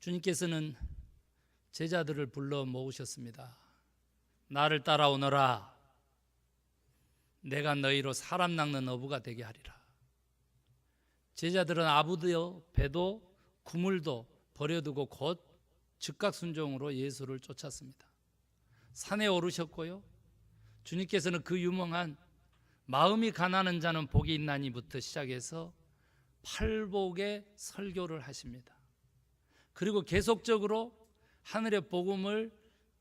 주님께서는 제자들을 불러 모으셨습니다. 나를 따라오너라. 내가 너희로 사람 낚는 어부가 되게 하리라. 제자들은 아부도 배도 그물도 버려두고 곧 즉각 순종으로 예수를 쫓았습니다. 산에 오르셨고요, 주님께서는 그 유명한 마음이 가난한 자는 복이 있나니부터 시작해서 팔복의 설교를 하십니다. 그리고 계속적으로 하늘의 복음을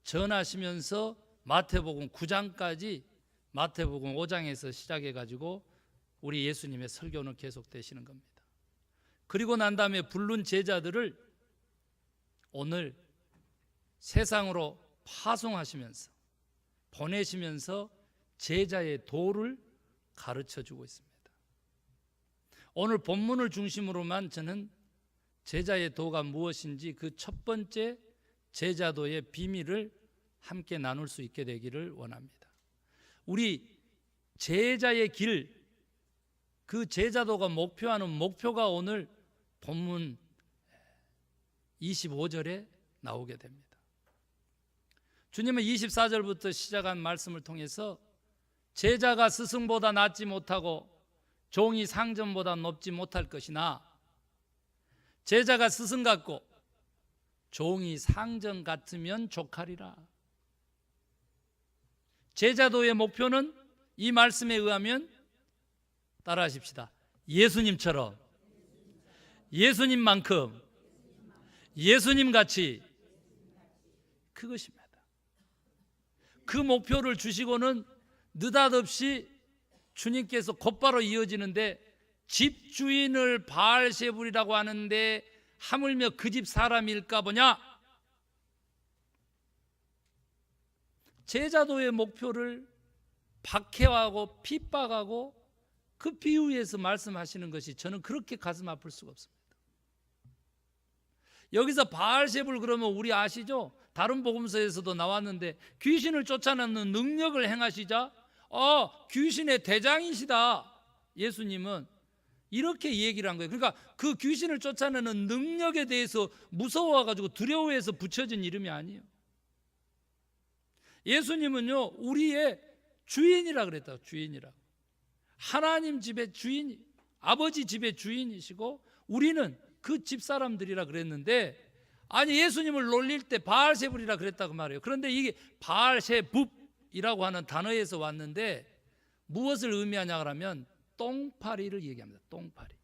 전하시면서 마태복음 9장까지 마태복음 5장에서 시작해가지고 우리 예수님의 설교는 계속되시는 겁니다. 그리고 난 다음에 부른 제자들을 오늘 세상으로 파송하시면서 보내시면서 제자의 도를 가르쳐주고 있습니다. 오늘 본문을 중심으로만 저는 제자의 도가 무엇인지 그 첫 번째 제자도의 비밀을 함께 나눌 수 있게 되기를 원합니다. 우리 제자의 길, 그 제자도가 목표하는 목표가 오늘 본문 25절에 나오게 됩니다. 주님은 24절부터 시작한 말씀을 통해서 제자가 스승보다 낫지 못하고 종이 상전보다 높지 못할 것이나 제자가 스승 같고 종이 상전 같으면 족하리라. 제자도의 목표는 이 말씀에 의하면 따라하십시다. 예수님처럼, 예수님만큼, 예수님같이, 그것입니다. 그 목표를 주시고는 느닷없이 주님께서 곧바로 이어지는데, 집주인을 바알세불이라고 하는데 하물며 그 집 사람일까 보냐? 제자도의 목표를 박해하고 핍박하고 그 비유에서 말씀하시는 것이 저는 그렇게 가슴 아플 수가 없습니다. 여기서 바알세불 그러면 우리 아시죠? 다른 복음서에서도 나왔는데 귀신을 쫓아내는 능력을 행하시자 귀신의 대장이시다. 예수님은 이렇게 얘기를 한 거예요. 그러니까 그 귀신을 쫓아내는 능력에 대해서 무서워가지고 두려워해서 붙여진 이름이 아니에요. 예수님은요, 우리의 주인이라 그랬다고. 주인이라고. 하나님 집의 주인, 아버지 집의 주인이시고 우리는 그 집사람들이라 그랬는데, 아니 예수님을 놀릴 때 바알세불이라 그랬다고 말해요. 그런데 이게 바알세붑이라고 하는 단어에서 왔는데 무엇을 의미하냐 그러면 똥파리를 얘기합니다. 똥파리.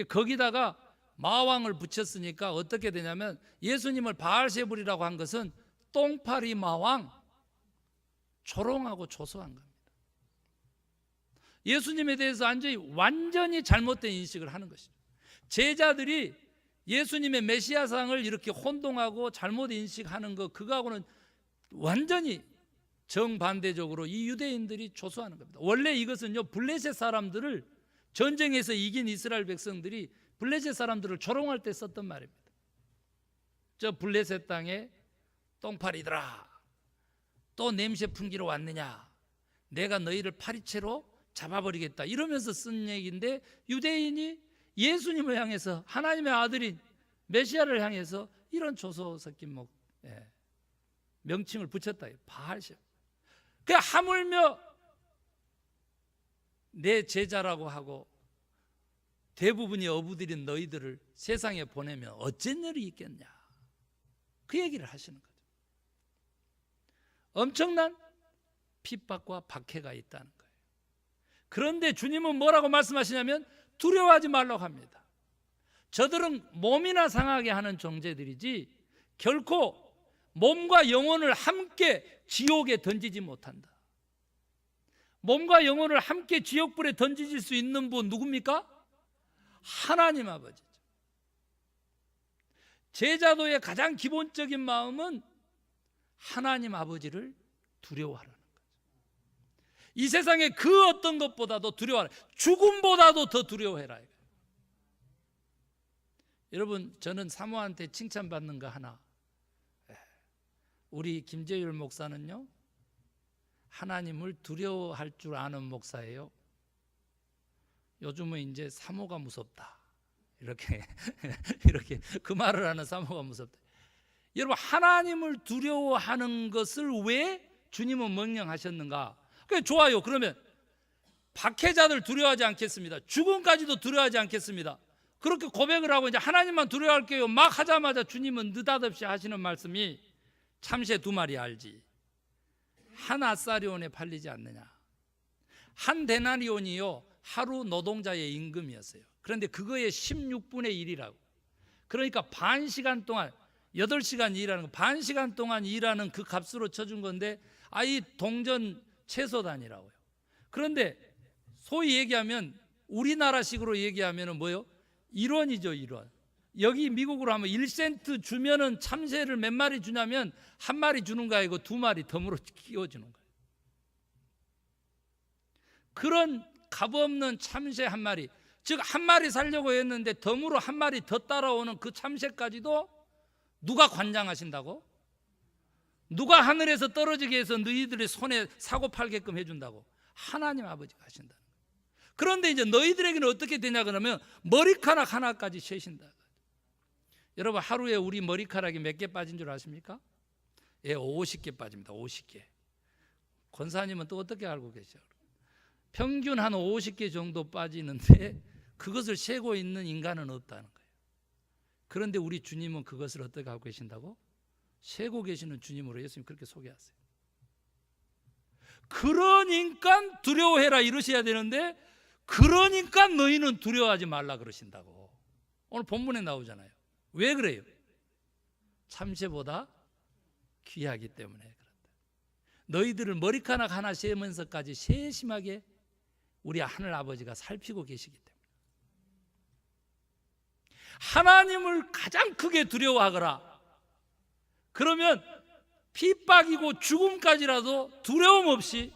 거기다가 마왕을 붙였으니까 어떻게 되냐면 예수님을 바알세불이라고 한 것은 똥파리 마왕, 조롱하고 조소한 겁니다. 예수님에 대해서 완전히 잘못된 인식을 하는 것이죠. 제자들이 예수님의 메시아상을 이렇게 혼동하고 잘못 인식하는 것, 그거하고는 완전히 정반대적으로 이 유대인들이 조소하는 겁니다. 원래 이것은요, 블레셋 사람들을, 전쟁에서 이긴 이스라엘 백성들이 블레셋 사람들을 조롱할 때 썼던 말입니다. 저 블레셋 땅에 똥파리들아, 또 냄새 풍기러 왔느냐, 내가 너희를 파리채로 잡아버리겠다, 이러면서 쓴 얘기인데, 유대인이 예수님을 향해서, 하나님의 아들인 메시아를 향해서 이런 조소 섞인 명칭을 붙였다. 바알세불. 그 하물며 내 제자라고 하고 대부분이 어부들인 너희들을 세상에 보내면 어쩐 일이 있겠냐, 그 얘기를 하시는 거죠. 엄청난 핍박과 박해가 있다는 거예요. 그런데 주님은 뭐라고 말씀하시냐면 두려워하지 말라고 합니다. 저들은 몸이나 상하게 하는 존재들이지 결코 몸과 영혼을 함께 지옥에 던지지 못한다. 몸과 영혼을 함께 지옥불에 던지실 수 있는 분 누굽니까? 하나님 아버지죠. 제자도의 가장 기본적인 마음은 하나님 아버지를 두려워하라는 거죠. 이 세상에 그 어떤 것보다도 두려워하라. 죽음보다도 더 두려워해라. 여러분, 저는 사모한테 칭찬받는 거 하나, 우리 김재율 목사는요, 하나님을 두려워할 줄 아는 목사예요. 요즘은 이제 사모가 무섭다. 이렇게 이렇게 그 말을 하는 사모가 무섭다. 여러분, 하나님을 두려워하는 것을 왜 주님은 명령하셨는가? 그게 좋아요. 그러면 박해자들 두려워하지 않겠습니다. 죽음까지도 두려워하지 않겠습니다. 그렇게 고백을 하고 이제 하나님만 두려워할게요 막 하자마자 주님은 느닷없이 하시는 말씀이 참새 2마리 알지? 한 아사리온에 팔리지 않느냐? 한 데나리온이요 하루 노동자의 임금이었어요. 그런데 그거의 16분의 1이라고. 그러니까 반 시간 동안 8시간 일하는 거, 반 시간 동안 일하는 그 값으로 쳐준 건데 이 동전 채소 단위라고요. 그런데 소위 얘기하면 우리나라식으로 얘기하면 뭐요? 1원이죠, 1원. 여기 미국으로 하면 1센트 주면은 참새를 몇 마리 주냐면 한 마리 주는 거 아니고 2마리 덤으로 끼워주는 거예요. 그런 값없는 참새 한 마리, 즉 한 마리 살려고 했는데 덤으로 한 마리 더 따라오는 그 참새까지도 누가 관장하신다고? 누가 하늘에서 떨어지게 해서 너희들의 손에 사고 팔게끔 해준다고? 하나님 아버지가 하신다. 그런데 이제 너희들에게는 어떻게 되냐 그러면 머리카락 하나까지 세신다. 여러분, 하루에 우리 머리카락이 몇 개 빠진 줄 아십니까? 예, 50개 빠집니다. 50개. 권사님은 또 어떻게 알고 계셔? 평균 한 50개 정도 빠지는데 그것을 세고 있는 인간은 없다는 거예요. 그런데 우리 주님은 그것을 어떻게 하고 계신다고? 세고 계시는 주님으로 예수님 그렇게 소개하세요. 그러니까 두려워해라 이러셔야 되는데 그러니까 너희는 두려워하지 말라 그러신다고. 오늘 본문에 나오잖아요. 왜 그래요? 참새보다 귀하기 때문에 그렇다. 너희들을 머리카락 하나 세면서까지 세심하게 우리 하늘 아버지가 살피고 계시기 때문에 하나님을 가장 크게 두려워하거라. 그러면 핍박이고 죽음까지라도 두려움 없이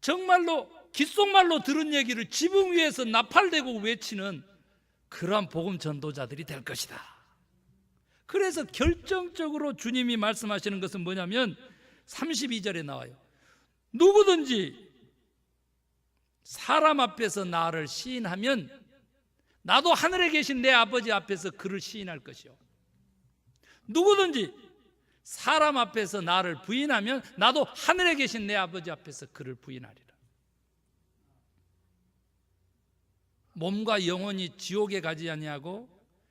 정말로 귓속말로 들은 얘기를 지붕 위에서 나팔대고 외치는 그러한 복음 전도자들이 될 것이다. 그래서 결정적으로 주님이 말씀하시는 것은 뭐냐면 32절에 나와요. 누구든지 사람 앞에서 나를 시인하면 나도 하늘에 계신 내 아버지 앞에서 그를 시인할 것이요. 누구든지 사람 앞에서 나를 부인하면 나도 하늘에 계신 내 아버지 앞에서 그를 부인하리라. 몸과 영혼이 지옥에 가지 아니하고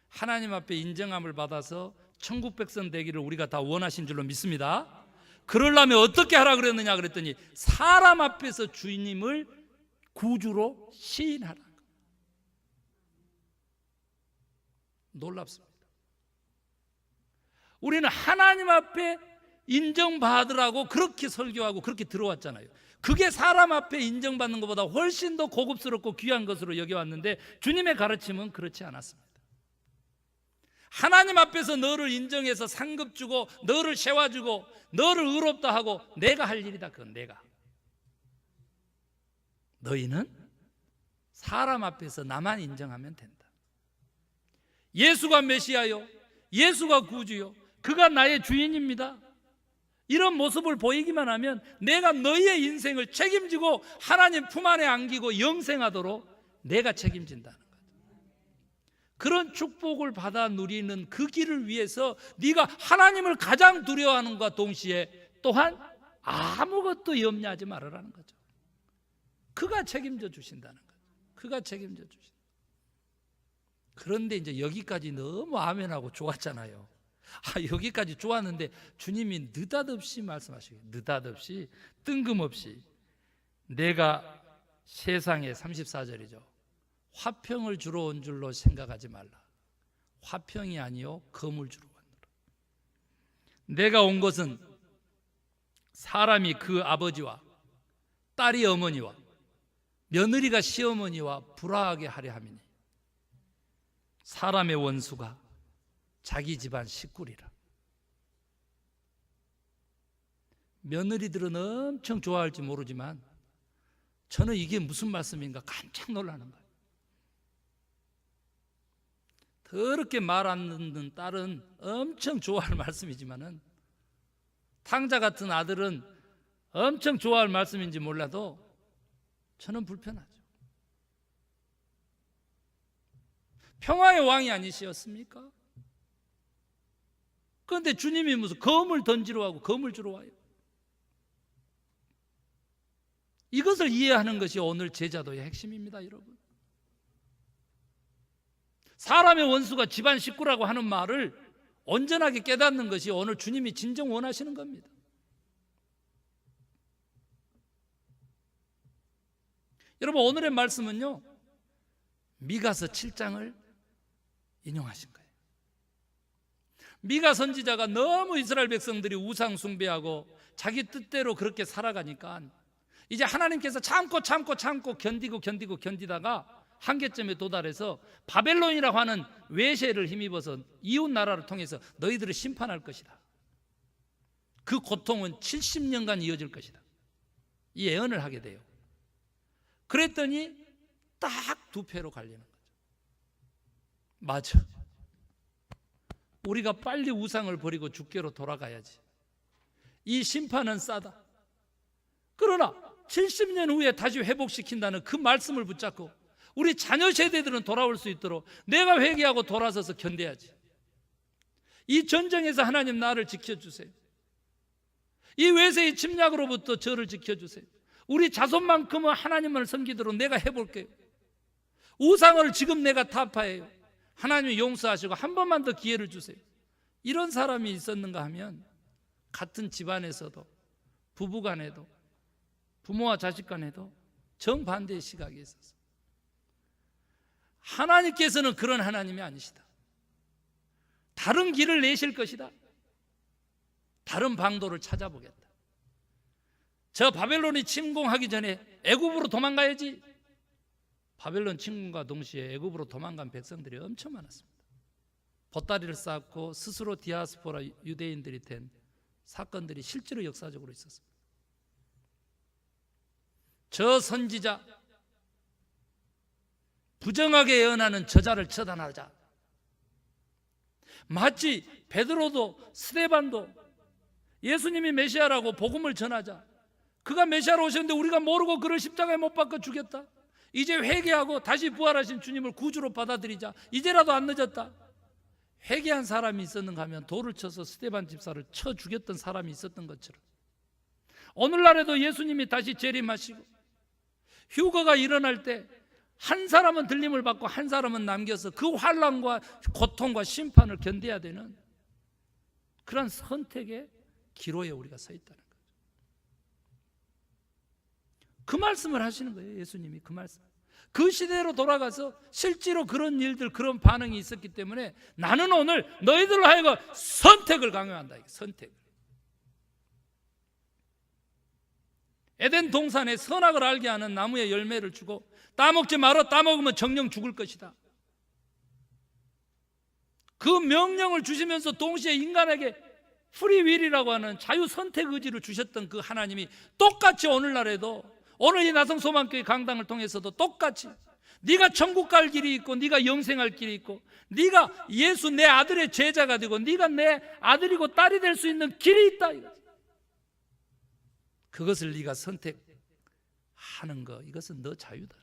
하나님 앞에 인정함을 받아서 천국 백성 되기를 우리가 다 원하신 줄로 믿습니다. 그러려면 어떻게 하라 그랬느냐 그랬더니 사람 앞에서 주님을 구주로 시인하라. 놀랍습니다. 우리는 하나님 앞에 인정받으라고 그렇게 설교하고 그렇게 들어왔잖아요. 그게 사람 앞에 인정받는 것보다 훨씬 더 고급스럽고 귀한 것으로 여겨왔는데 주님의 가르침은 그렇지 않았습니다. 하나님 앞에서 너를 인정해서 상급 주고 너를 세워주고 너를 의롭다 하고 내가 할 일이다. 그건 내가. 너희는 사람 앞에서 나만 인정하면 된다. 예수가 메시아요, 예수가 구주요, 그가 나의 주인입니다. 이런 모습을 보이기만 하면 내가 너희의 인생을 책임지고 하나님 품 안에 안기고 영생하도록 내가 책임진다는 거죠. 그런 축복을 받아 누리는 그 길을 위해서 네가 하나님을 가장 두려워하는과 동시에 또한 아무것도 염려하지 말으라는 거죠. 그가 책임져 주신다는 거죠. 그가 책임져 주신다. 그런데 이제 여기까지 너무 아멘하고 좋았잖아요. 여기까지 좋았는데 주님이 느닷없이 말씀하시고 느닷없이 뜬금없이 내가 세상에 34절이죠. 화평을 주러 온 줄로 생각하지 말라. 화평이 아니요 검을 주러 왔노라. 내가 온 것은 사람이 그 아버지와 딸이 어머니와 며느리가 시어머니와 불화하게 하려 함이니 사람의 원수가 자기 집안 식구리라. 며느리들은 엄청 좋아할지 모르지만 저는 이게 무슨 말씀인가 깜짝 놀라는 거예요. 더럽게 말 안 듣는 딸은 엄청 좋아할 말씀이지만은 탕자 같은 아들은 엄청 좋아할 말씀인지 몰라도 저는 불편하죠. 평화의 왕이 아니시었습니까? 그런데 주님이 무슨 검을 던지러 하고 검을 주러 와요. 이것을 이해하는 것이 오늘 제자도의 핵심입니다, 여러분. 사람의 원수가 집안 식구라고 하는 말을 온전하게 깨닫는 것이 오늘 주님이 진정 원하시는 겁니다. 여러분, 오늘의 말씀은요, 미가서 7장을 인용하신 거예요. 미가 선지자가 너무 이스라엘 백성들이 우상 숭배하고 자기 뜻대로 그렇게 살아가니까 이제 하나님께서 참고 견디다가 한계점에 도달해서 바벨론이라고 하는 외세를 힘입어서 이웃 나라를 통해서 너희들을 심판할 것이다. 그 고통은 70년간 이어질 것이다. 이 예언을 하게 돼요. 그랬더니 딱 두 패로 갈리는 거죠. 맞아. 우리가 빨리 우상을 버리고 주께로 돌아가야지. 이 심판은 싸다. 그러나 70년 후에 다시 회복시킨다는 그 말씀을 붙잡고 우리 자녀 세대들은 돌아올 수 있도록 내가 회개하고 돌아서서 견뎌야지. 이 전쟁에서 하나님 나를 지켜주세요. 이 외세의 침략으로부터 저를 지켜주세요. 우리 자손만큼은 하나님을 섬기도록 내가 해볼게요. 우상을 지금 내가 타파해요. 하나님이 용서하시고 한 번만 더 기회를 주세요. 이런 사람이 있었는가 하면 같은 집안에서도, 부부간에도, 부모와 자식 간에도 정반대의 시각이 있었어요. 하나님께서는 그런 하나님이 아니시다. 다른 길을 내실 것이다. 다른 방도를 찾아보겠다. 저 바벨론이 침공하기 전에 애굽으로 도망가야지. 바벨론 침공과 동시에 애굽으로 도망간 백성들이 엄청 많았습니다. 보따리를 쌓고 스스로 디아스포라 유대인들이 된 사건들이 실제로 역사적으로 있었습니다. 저 선지자, 부정하게 예언하는 저자를 처단하자. 마치 베드로도 스데반도 예수님이 메시아라고 복음을 전하자. 그가 메시아로 오셨는데 우리가 모르고 그를 십자가에 못 박아 죽였다. 이제 회개하고 다시 부활하신 주님을 구주로 받아들이자. 이제라도 안 늦었다. 회개한 사람이 있었는가 하면 돌을 쳐서 스데반 집사를 쳐 죽였던 사람이 있었던 것처럼 오늘날에도 예수님이 다시 재림하시고 휴거가 일어날 때 한 사람은 들림을 받고 한 사람은 남겨서 그 환난과 고통과 심판을 견뎌야 되는 그런 선택의 기로에 우리가 서 있다는 거죠. 그 말씀을 하시는 거예요. 예수님이 그 말씀. 그 시대로 돌아가서 실제로 그런 일들, 그런 반응이 있었기 때문에 나는 오늘 너희들로 하여금 선택을 강요한다. 선택. 에덴 동산에 선악을 알게 하는 나무의 열매를 주고 따먹지 말아, 따먹으면 정령 죽을 것이다. 그 명령을 주시면서 동시에 인간에게 프리윌이라고 하는 자유 선택 의지를 주셨던 그 하나님이 똑같이 오늘날에도 오늘 이 나성소망교회 강당을 통해서도 똑같이 네가 천국 갈 길이 있고 네가 영생할 길이 있고 네가 예수 내 아들의 제자가 되고 네가 내 아들이고 딸이 될 수 있는 길이 있다. 그것을 네가 선택하는 거, 이것은 너 자유다.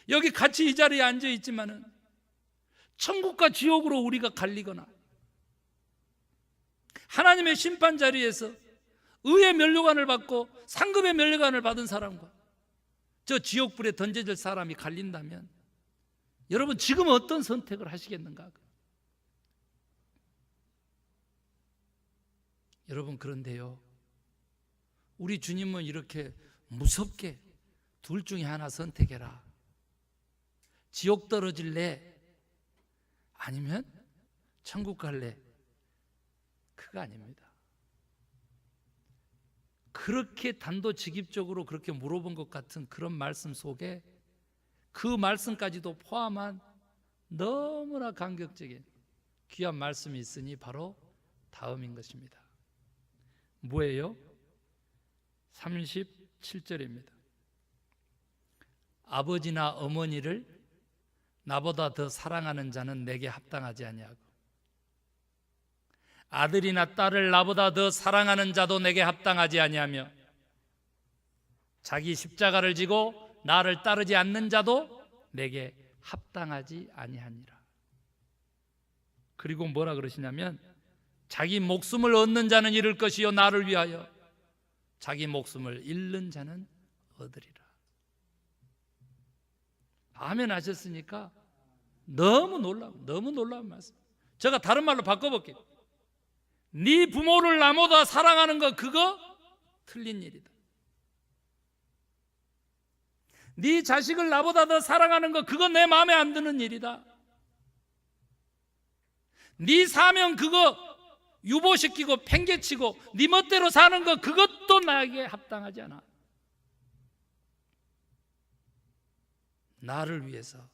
여기 같이 이 자리에 앉아 있지만은 천국과 지옥으로 우리가 갈리거나 하나님의 심판 자리에서 의의 면류관을 받고 상급의 면류관을 받은 사람과 저 지옥불에 던져질 사람이 갈린다면 여러분 지금 어떤 선택을 하시겠는가? 여러분 그런데요, 우리 주님은 이렇게 무섭게 둘 중에 하나 선택해라. 지옥 떨어질래? 아니면 천국 갈래? 그거 아닙니다. 그렇게 단도직입적으로 그렇게 물어본 것 같은 그런 말씀 속에 그 말씀까지도 포함한 너무나 감격적인 귀한 말씀이 있으니 바로 다음인 것입니다. 뭐예요? 37절입니다. 아버지나 어머니를 나보다 더 사랑하는 자는 내게 합당하지 아니하고 아들이나 딸을 나보다 더 사랑하는 자도 내게 합당하지 아니하며 자기 십자가를 지고 나를 따르지 않는 자도 내게 합당하지 아니하니라. 그리고 뭐라 그러시냐면 자기 목숨을 얻는 자는 잃을 것이요 나를 위하여 자기 목숨을 잃는 자는 얻으리라. 아멘 하셨으니까 너무 놀라운 말씀. 제가 다른 말로 바꿔볼게요. 네 부모를 나보다 사랑하는 거 그거 틀린 일이다. 네 자식을 나보다 더 사랑하는 거 그거 내 마음에 안 드는 일이다. 네 사명 그거 유보시키고 팽개치고 네 멋대로 사는 거 그것도 나에게 합당하지 않아. 나를 위해서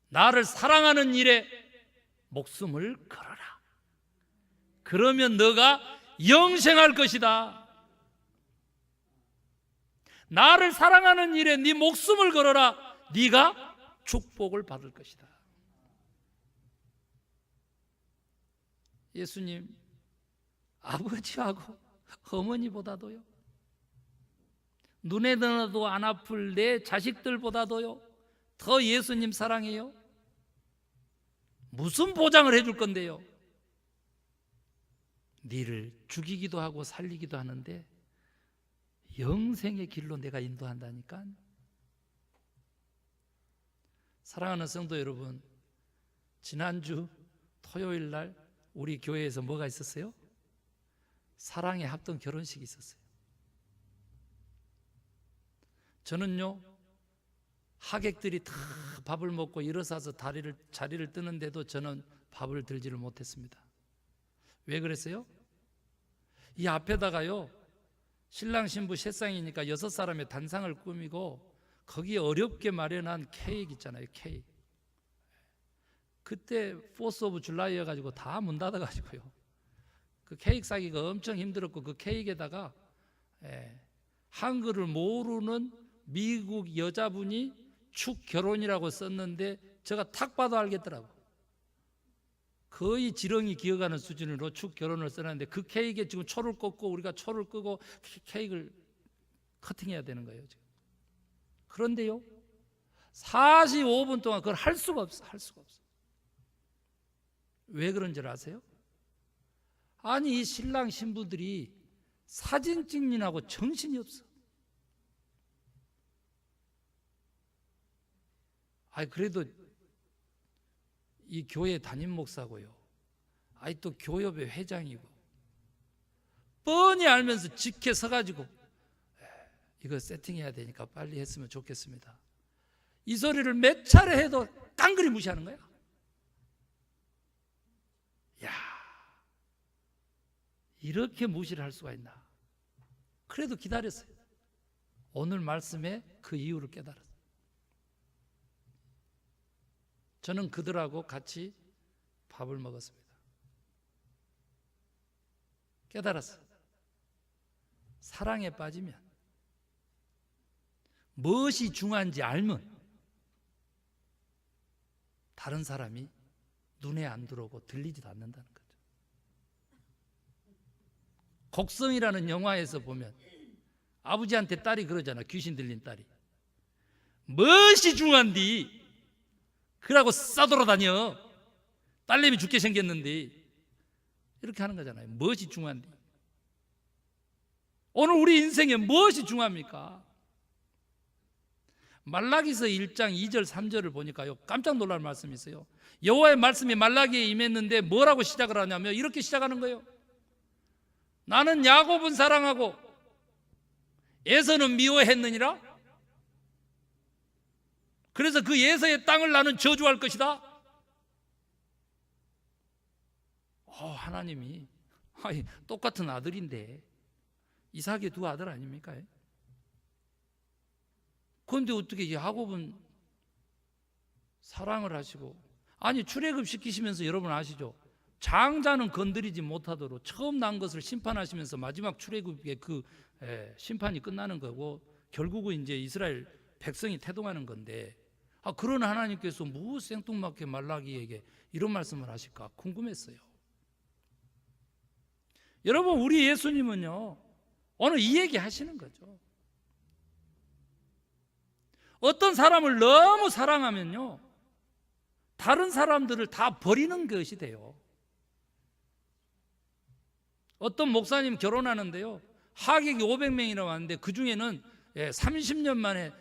나를 사랑하는 일에 목숨을 걸어라. 그러면 너가 영생할 것이다. 나를 사랑하는 일에 네 목숨을 걸어라. 네가 축복을 받을 것이다. 예수님 아버지하고 어머니보다도요, 눈에 넣어도 안 아플 내 자식들보다도요 더 예수님 사랑해요? 무슨 보장을 해줄 건데요? 너를 죽이기도 하고 살리기도 하는데 영생의 길로 내가 인도한다니까. 사랑하는 성도 여러분, 지난주 토요일 날 우리 교회에서 뭐가 있었어요? 사랑의 합동 결혼식이 있었어요. 저는요, 하객들이 다 밥을 먹고 일어서서 자리를 뜨는데도 저는 밥을 들지를 못했습니다. 왜 그랬어요? 이 앞에다가요, 신랑 신부 셋상이니까 6사람의 단상을 꾸미고 거기에 어렵게 마련한 케이크 있잖아요. 케이크. 그때 4th of July여가지고 다 문 닫아가지고요, 그 케이크 사기가 엄청 힘들었고, 그 케이크에다가 한글을 모르는 미국 여자분이 축 결혼이라고 썼는데 제가 탁 봐도 알겠더라고. 거의 지렁이 기어가는 수준으로 축 결혼을 써놨는데 그 케이크에 지금 초를 꽂고 우리가 초를 끄고 케이크를 커팅해야 되는 거예요 지금. 그런데요, 45분 동안 그걸 할 수가 없어. 왜 그런 줄 아세요? 아니, 이 신랑 신부들이 사진 찍느라고 정신이 없어. 그래도 이 교회 담임 목사고요, 또 교협의 회장이고, 뻔히 알면서 직해 서가지고 이거 세팅해야 되니까 빨리 했으면 좋겠습니다. 이 소리를 몇 차례 해도 깡그리 무시하는 거야. 야, 이렇게 무시를 할 수가 있나. 그래도 기다렸어요. 오늘 말씀에 그 이유를 깨달았어요. 저는 그들하고 같이 밥을 먹었습니다. 깨달았어요. 사랑에 빠지면, 무엇이 중요한지 알면 다른 사람이 눈에 안 들어오고 들리지도 않는다는 거죠. 곡성이라는 영화에서 보면 아버지한테 딸이 그러잖아. 귀신 들린 딸이, 무엇이 중요한디 그러고 싸돌아다녀, 딸내미 죽게 생겼는데. 이렇게 하는 거잖아요. 무엇이 중요한데. 오늘 우리 인생에 무엇이 중요합니까? 말라기서 1장 2절 3절을 보니까요, 깜짝 놀랄 말씀이 있어요. 여호와의 말씀이 말라기에 임했는데 뭐라고 시작을 하냐면 이렇게 시작하는 거예요. 나는 야곱은 사랑하고 에서는 미워했느니라. 그래서 그 에서의 땅을 나는 저주할 것이다. 하나님이 똑같은 아들인데, 이삭의 두 아들 아닙니까? 그런데 어떻게 야곱은 사랑을 하시고, 출애굽 시키시면서 여러분 아시죠? 장자는 건드리지 못하도록 처음 난 것을 심판하시면서 마지막 출애굽의 그 심판이 끝나는 거고, 결국은 이제 이스라엘 백성이 태동하는 건데, 그런 하나님께서 무엇 생뚱맞게 말라기에게 이런 말씀을 하실까 궁금했어요. 여러분, 우리 예수님은요, 오늘 이 얘기 하시는 거죠. 어떤 사람을 너무 사랑하면요, 다른 사람들을 다 버리는 것이 돼요. 어떤 목사님 결혼하는데요, 하객이 500명이나 왔는데 그 중에는 30년 만에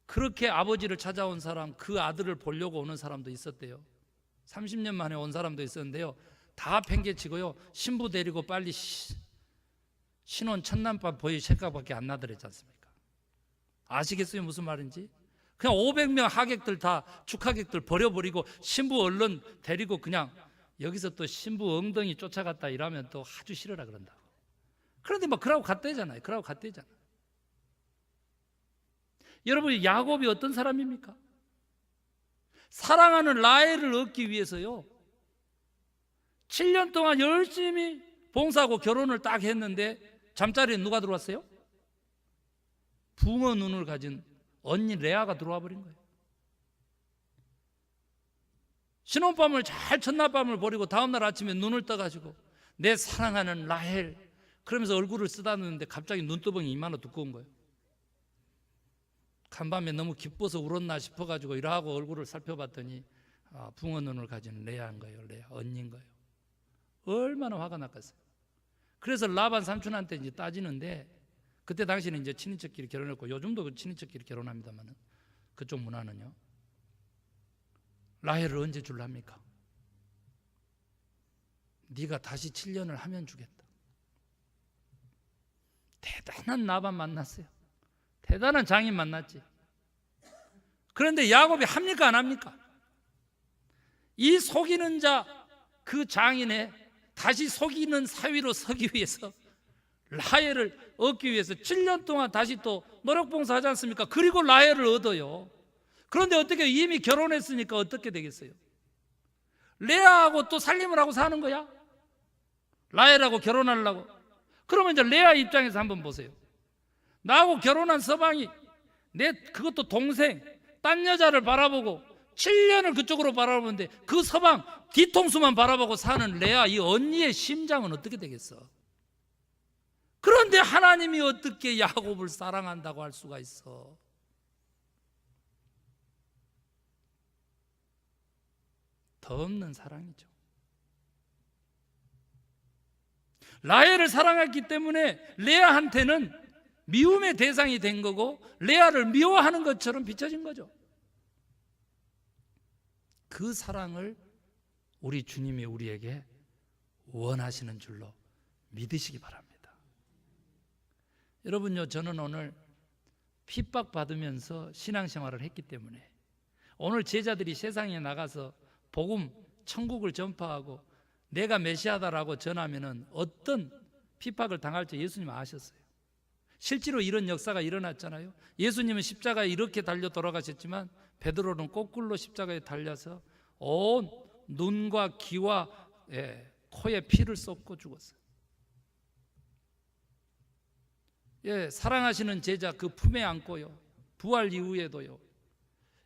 그렇게 아버지를 찾아온 사람, 그 아들을 보려고 오는 사람도 있었대요. 30년 만에 온 사람도 있었는데요, 다 팽개치고요, 신부 데리고 빨리 신혼 첫날밤 보이 생각밖에 안 나더랬지 않습니까? 아시겠어요 무슨 말인지? 그냥 500명 하객들 다 축하객들 버려버리고 신부 얼른 데리고 그냥 여기서 또 신부 엉덩이 쫓아갔다 이러면 또 아주 싫어라 그런다고. 그런데 뭐 그러고 갔대잖아요. 그러고 갔대잖아. 여러분, 야곱이 어떤 사람입니까? 사랑하는 라헬을 얻기 위해서요, 7년 동안 열심히 봉사하고 결혼을 딱 했는데 잠자리에 누가 들어왔어요? 붕어 눈을 가진 언니 레아가 들어와 버린 거예요. 신혼밤을 잘 첫날밤을 보내고 다음날 아침에 눈을 떠가지고 내 사랑하는 라헬 그러면서 얼굴을 쓰다듬는데 갑자기 눈두덩이 이만한 두꺼운 거예요. 간밤에 너무 기뻐서 울었나 싶어가지고 이러고 얼굴을 살펴봤더니 붕어 눈을 가진 레아인 거예요. 레아 언니인 거예요. 얼마나 화가 났겠어요. 그래서 라반 삼촌한테 이제 따지는데, 그때 당시는 이제 친인척끼리 결혼했고 요즘도 그 친인척끼리 결혼합니다만 그쪽 문화는요, 라헬을 언제 줄랍니까? 네가 다시 7년을 하면 주겠다. 대단한 나반 만났어요. 대단한 장인 만났지. 그런데 야곱이 합니까 안 합니까? 이 속이는 자, 그 장인의 다시 속이는 사위로 서기 위해서, 라헬을 얻기 위해서 7년 동안 다시 또 노력봉사하지 않습니까? 그리고 라헬을 얻어요. 그런데 어떻게, 이미 결혼했으니까 어떻게 되겠어요? 레아하고 또 살림을 하고 사는 거야? 라헬하고 결혼하려고? 그러면 이제 레아 입장에서 한번 보세요. 나하고 결혼한 서방이 내 그것도 동생 딴 여자를 바라보고 7년을 그쪽으로 바라보는데 그 서방 뒤통수만 바라보고 사는 레아, 이 언니의 심장은 어떻게 되겠어? 그런데 하나님이 어떻게 야곱을 사랑한다고 할 수가 있어? 더 없는 사랑이죠. 라헬을 사랑했기 때문에 레아한테는 미움의 대상이 된 거고 레아를 미워하는 것처럼 비춰진 거죠. 그 사랑을 우리 주님이 우리에게 원하시는 줄로 믿으시기 바랍니다. 여러분요, 저는 오늘 핍박받으면서 신앙생활을 했기 때문에 오늘 제자들이 세상에 나가서 복음, 천국을 전파하고 내가 메시아다라고 전하면은 어떤 핍박을 당할지 예수님 아셨어요. 실제로 이런 역사가 일어났잖아요. 예수님은 십자가에 이렇게 달려 돌아가셨지만 베드로는 거꾸로 십자가에 달려서 온 눈과 귀와 코에 피를 쏟고 죽었어요. 사랑하시는 제자 그 품에 안고요, 부활 이후에도요,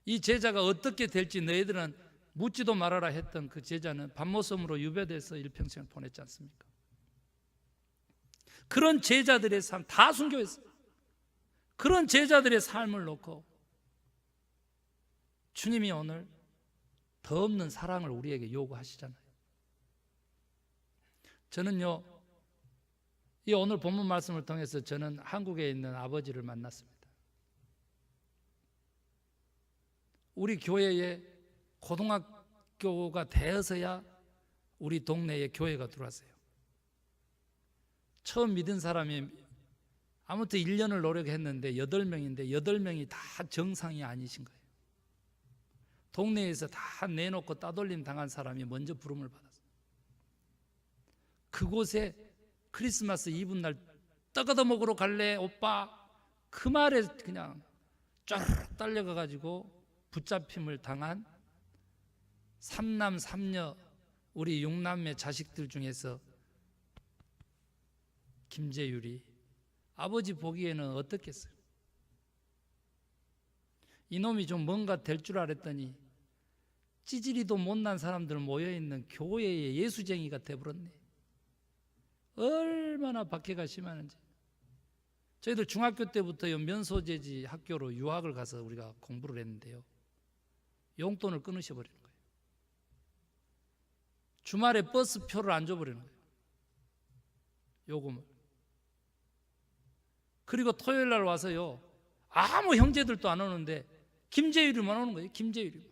이 제자가 어떻게 될지 너희들은 묻지도 말아라 했던 그 제자는 밤모섬으로 유배돼서 일평생을 보냈지 않습니까? 그런 제자들의 삶 다 순교했어요. 그런 제자들의 삶을 놓고 주님이 오늘 더 없는 사랑을 우리에게 요구하시잖아요. 저는요, 이 오늘 본문 말씀을 통해서 저는 한국에 있는 아버지를 만났습니다. 우리 교회에 고등학교가 되어서야 우리 동네에 교회가 들어왔어요. 처음 믿은 사람이 아무튼 1년을 노력했는데 8명인데 8명이 다 정상이 아니신 거예요. 동네에서 다 내놓고 따돌림 당한 사람이 먼저 부름을 받았어요. 그곳에 크리스마스 이브날 떡 얻어 먹으러 갈래 오빠? 그 말에 그냥 쫙 딸려가가지고 붙잡힘을 당한 3남 3녀 우리 6남매 자식들 중에서 김재율이 아버지 보기에는 어떻겠어요? 이놈이 좀 뭔가 될 줄 알았더니 찌질이도 못난 사람들 모여있는 교회의 예수쟁이가 돼버렸네. 얼마나 박해가 심하는지. 저희들 중학교 때부터요 면소재지 학교로 유학을 가서 우리가 공부를 했는데요, 용돈을 끊으셔 버리는 거예요. 주말에 버스표를 안 줘버리는 거예요, 요금을. 그리고 토요일 날 와서요 아무 형제들도 안 오는데 김재율이만 오는 거예요, 김재율이만.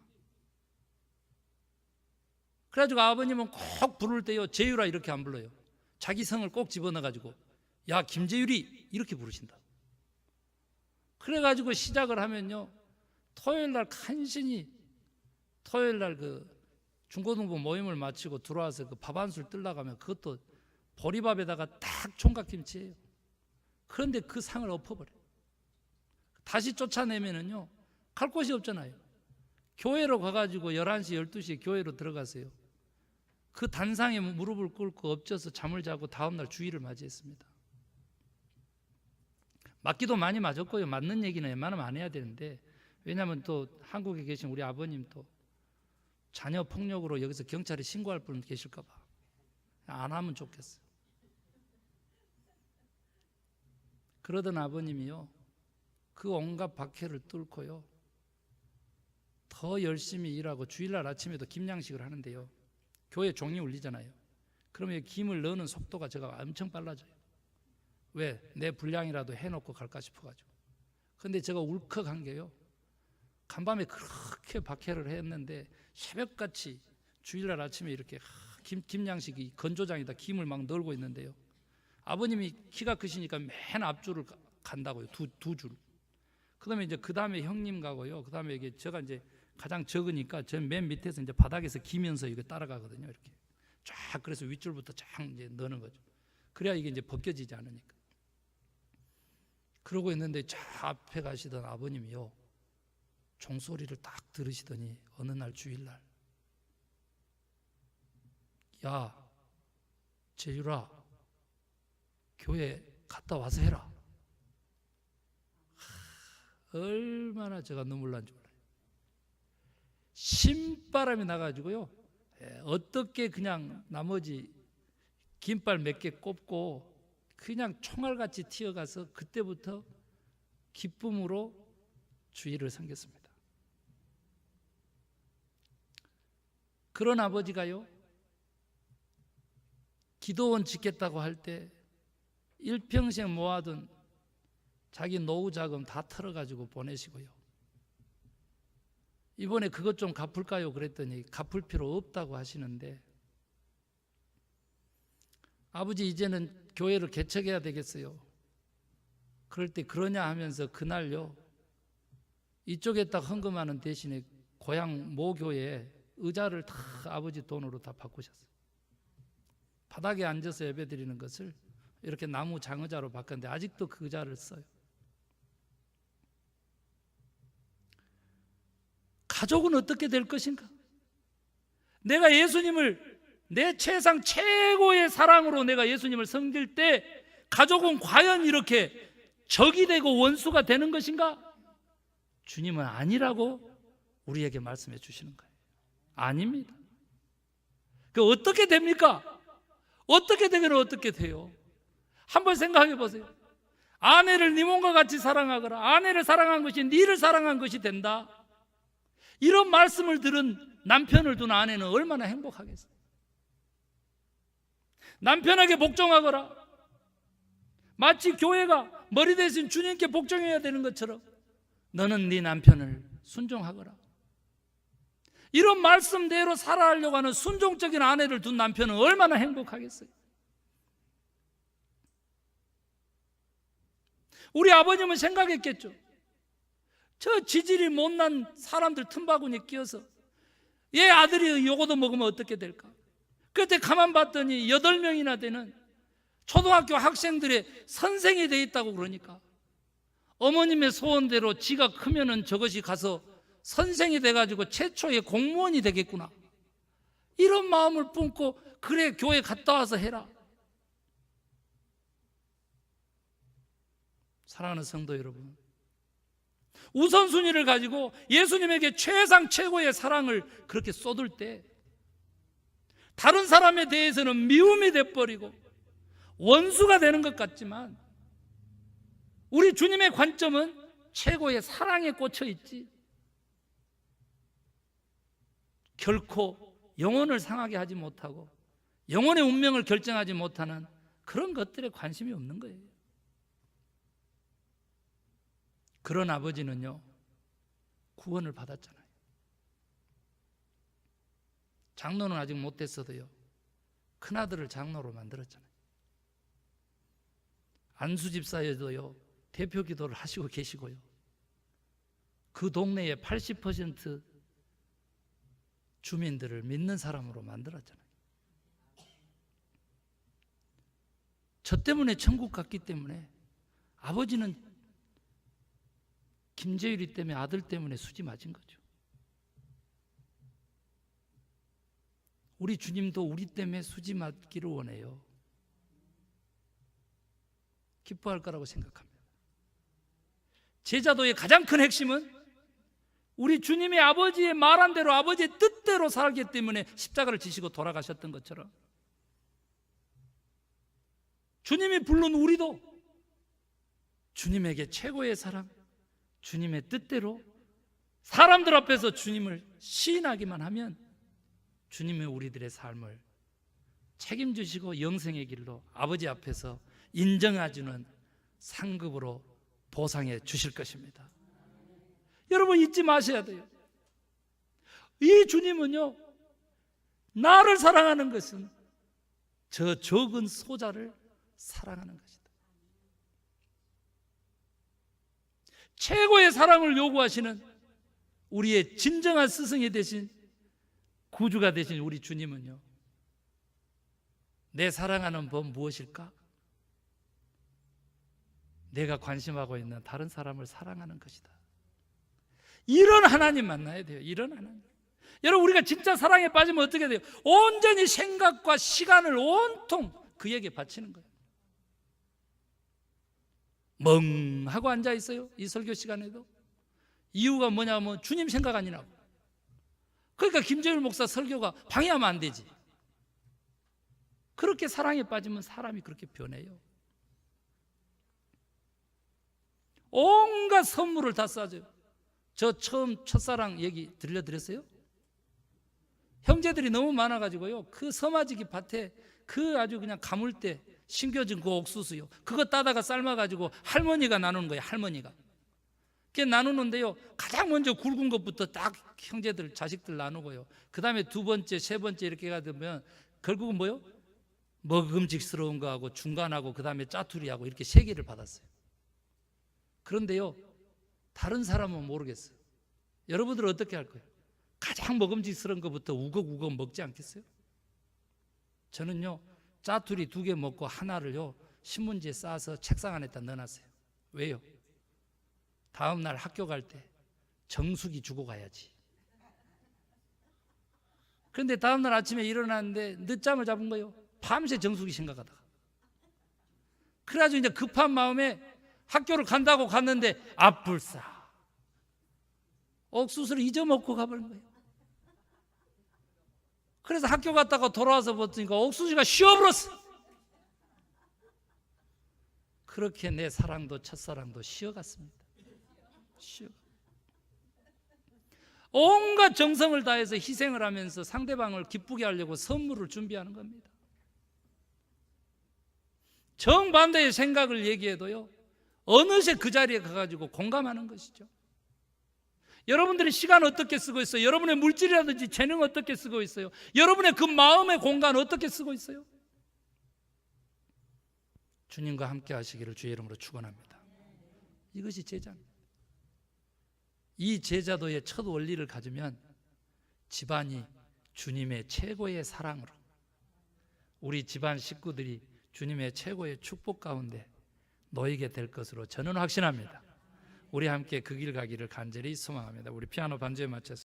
그래가지고 아버님은 꼭 부를 때요 재율아 이렇게 안 불러요. 자기 성을 꼭 집어넣어가지고 야 김재율이 이렇게 부르신다. 그래가지고 시작을 하면요 토요일 날 간신히, 토요일 날 그 중고등부 모임을 마치고 들어와서 그 밥 한 술 뜨려고 하면 그것도 보리밥에다가 딱 총각김치예요. 그런데 그 상을 엎어버려요. 다시 쫓아내면은요 갈 곳이 없잖아요. 교회로 가가지고 11시 12시에 교회로 들어가세요. 그 단상에 무릎을 꿇고 엎져서 잠을 자고 다음날 주일을 맞이했습니다. 맞기도 많이 맞았고요, 맞는 얘기는 웬만하면 안 해야 되는데, 왜냐하면 또 한국에 계신 우리 아버님 또 자녀 폭력으로 여기서 경찰에 신고할 분 계실까 봐 안 하면 좋겠어요. 그러던 아버님이요 그 온갖 박해를 뚫고요 더 열심히 일하고 주일날 아침에도 김양식을 하는데요, 교회 종이 울리잖아요. 그러면 김을 넣는 속도가 제가 엄청 빨라져요. 왜? 내 분량이라도 해놓고 갈까 싶어가지고. 근데 제가 울컥한 게요, 간밤에 그렇게 박해를 했는데 새벽같이 주일날 아침에 이렇게 김양식이 건조장에다 김을 막 널고 있는데요, 아버님이 키가 크시니까 맨 앞줄을 간다고요, 두 줄. 그다음에 이제 그 다음에 형님 가고요, 그 다음에 이게 제가 이제 가장 적으니까 저 맨 밑에서 이제 바닥에서 기면서 이거 따라가거든요, 이렇게 쫙. 그래서 윗줄부터 쫙 이제 넣는 거죠. 그래야 이게 이제 벗겨지지 않으니까. 그러고 있는데 저 앞에 가시던 아버님이요 종소리를 딱 들으시더니 어느 날 주일날 야 재율아 교회 갔다 와서 해라. 얼마나 제가 눈물 난지 몰라요. 신바람이 나가지고요 어떻게 그냥 나머지 긴발 몇 개 꼽고 그냥 총알같이 튀어가서 그때부터 기쁨으로 주일을 섬겼습니다. 그런 아버지가요 기도원 짓겠다고 할 때 일평생 모아둔 자기 노후 자금 다 털어가지고 보내시고요, 이번에 그것 좀 갚을까요? 그랬더니 갚을 필요 없다고 하시는데, 아버지 이제는 교회를 개척해야 되겠어요. 그럴 때 그러냐 하면서 그날요 이쪽에다 헌금하는 대신에 고향 모교에 의자를 다 아버지 돈으로 다 바꾸셨어요. 바닥에 앉아서 예배드리는 것을 이렇게 나무 장의자로 바꿨는데 아직도 그 의자를 써요. 가족은 어떻게 될 것인가? 내가 예수님을 내 최상 최고의 사랑으로 내가 예수님을 섬길 때 가족은 과연 이렇게 적이 되고 원수가 되는 것인가? 주님은 아니라고 우리에게 말씀해 주시는 거예요. 아닙니다. 그 어떻게 됩니까? 어떻게 되기는 어떻게 돼요? 한번 생각해 보세요. 아내를 네 몸과 같이 사랑하거라. 아내를 사랑한 것이 네를 사랑한 것이 된다. 이런 말씀을 들은 남편을 둔 아내는 얼마나 행복하겠어요. 남편에게 복종하거라. 마치 교회가 머리 대신 주님께 복종해야 되는 것처럼 너는 네 남편을 순종하거라. 이런 말씀대로 살아가려고 하는 순종적인 아내를 둔 남편은 얼마나 행복하겠어요. 우리 아버님은 생각했겠죠. 저 지질이 못난 사람들 틈바구니에 끼어서 얘 아들이 요거도 먹으면 어떻게 될까? 그때 가만 봤더니 8명이나 되는 초등학교 학생들의 선생이 돼 있다고 그러니까 어머님의 소원대로 지가 크면은 저것이 가서 선생이 돼가지고 최초의 공무원이 되겠구나, 이런 마음을 품고 그래 교회 갔다 와서 해라. 사랑하는 성도 여러분, 우선순위를 가지고 예수님에게 최상 최고의 사랑을 그렇게 쏟을 때 다른 사람에 대해서는 미움이 돼버리고 원수가 되는 것 같지만 우리 주님의 관점은 최고의 사랑에 꽂혀 있지, 결코 영혼을 상하게 하지 못하고 영혼의 운명을 결정하지 못하는 그런 것들에 관심이 없는 거예요. 그런 아버지는요, 구원을 받았잖아요. 장로는 아직 못 됐어도요, 큰아들을 장로로 만들었잖아요. 안수 집사에도요, 대표 기도를 하시고 계시고요, 그 동네의 80% 주민들을 믿는 사람으로 만들었잖아요. 저 때문에 천국 갔기 때문에, 아버지는 김재율이 때문에, 아들 때문에 수지 맞은 거죠. 우리 주님도 우리 때문에 수지 맞기를 원해요. 기뻐할 거라고 생각합니다. 제자도의 가장 큰 핵심은 우리 주님의 아버지의 말한 대로, 아버지의 뜻대로 살기 때문에 십자가를 지시고 돌아가셨던 것처럼, 주님이 부른 우리도 주님에게 최고의 사랑, 주님의 뜻대로 사람들 앞에서 주님을 시인하기만 하면 주님의 우리들의 삶을 책임지시고 영생의 길로 아버지 앞에서 인정해주는 상급으로 보상해 주실 것입니다. 여러분, 잊지 마셔야 돼요. 이 주님은요, 나를 사랑하는 것은 저 적은 소자를 사랑하는 것이다. 최고의 사랑을 요구하시는 우리의 진정한 스승이 되신, 구주가 되신 우리 주님은요, 내 사랑하는 법 무엇일까? 내가 관심하고 있는 다른 사람을 사랑하는 것이다. 이런 하나님 만나야 돼요. 이런 하나님. 여러분, 우리가 진짜 사랑에 빠지면 어떻게 돼요? 온전히 생각과 시간을 온통 그에게 바치는 거예요. 멍하고 앉아 있어요. 이 설교 시간에도. 이유가 뭐냐면 주님 생각 안 나고. 그러니까 김재율 목사 설교가 방해하면 안 되지. 그렇게 사랑에 빠지면 사람이 그렇게 변해요. 온갖 선물을 다 쏴줘요. 저 처음 첫사랑 얘기 들려드렸어요? 형제들이 너무 많아가지고요, 그 서마지기 밭에 그 아주 그냥 가물 때 심겨진 그 옥수수요, 그거 따다가 삶아가지고 할머니가 나누는 거예요. 할머니가 그게 나누는데요, 가장 먼저 굵은 것부터 딱 형제들 자식들 나누고요, 그 다음에 두 번째 세 번째 이렇게 가면 결국은 뭐요? 먹음직스러운 거하고 중간하고 그 다음에 짜투리하고 이렇게 세 개를 받았어요. 그런데요, 다른 사람은 모르겠어요. 여러분들은 어떻게 할 거예요? 가장 먹음직스러운 것부터 우걱우걱 먹지 않겠어요? 저는요, 짜투리 2개 먹고 하나를요, 신문지에 싸서 책상 안에다 넣어놨어요. 왜요? 다음 날 학교 갈 때 정수기 주고 가야지. 그런데 다음 날 아침에 일어났는데 늦잠을 잡은 거예요. 밤새 정수기 생각하다가. 그래가지고 이제 급한 마음에 학교를 간다고 갔는데 앞불싸 옥수수를 잊어먹고 가버린 거예요. 그래서 학교 갔다가 돌아와서 보니까 옥수수가 쉬어버렸어. 그렇게 내 사랑도 첫사랑도 쉬어갔습니다. 쉬어. 온갖 정성을 다해서 희생을 하면서 상대방을 기쁘게 하려고 선물을 준비하는 겁니다. 정반대의 생각을 얘기해도요, 어느새 그 자리에 가가지고 공감하는 것이죠. 여러분들이 시간 어떻게 쓰고 있어요? 여러분의 물질이라든지 재능 어떻게 쓰고 있어요? 여러분의 그 마음의 공간 어떻게 쓰고 있어요? 주님과 함께 하시기를 주의 이름으로 축원합니다. 이것이 제자입니다. 이 제자도의 첫 원리를 가지면 집안이 주님의 최고의 사랑으로, 우리 집안 식구들이 주님의 최고의 축복 가운데 놓이게 될 것으로 저는 확신합니다. 우리 함께 그 길 가기를 간절히 소망합니다. 우리 피아노 반주에 맞춰서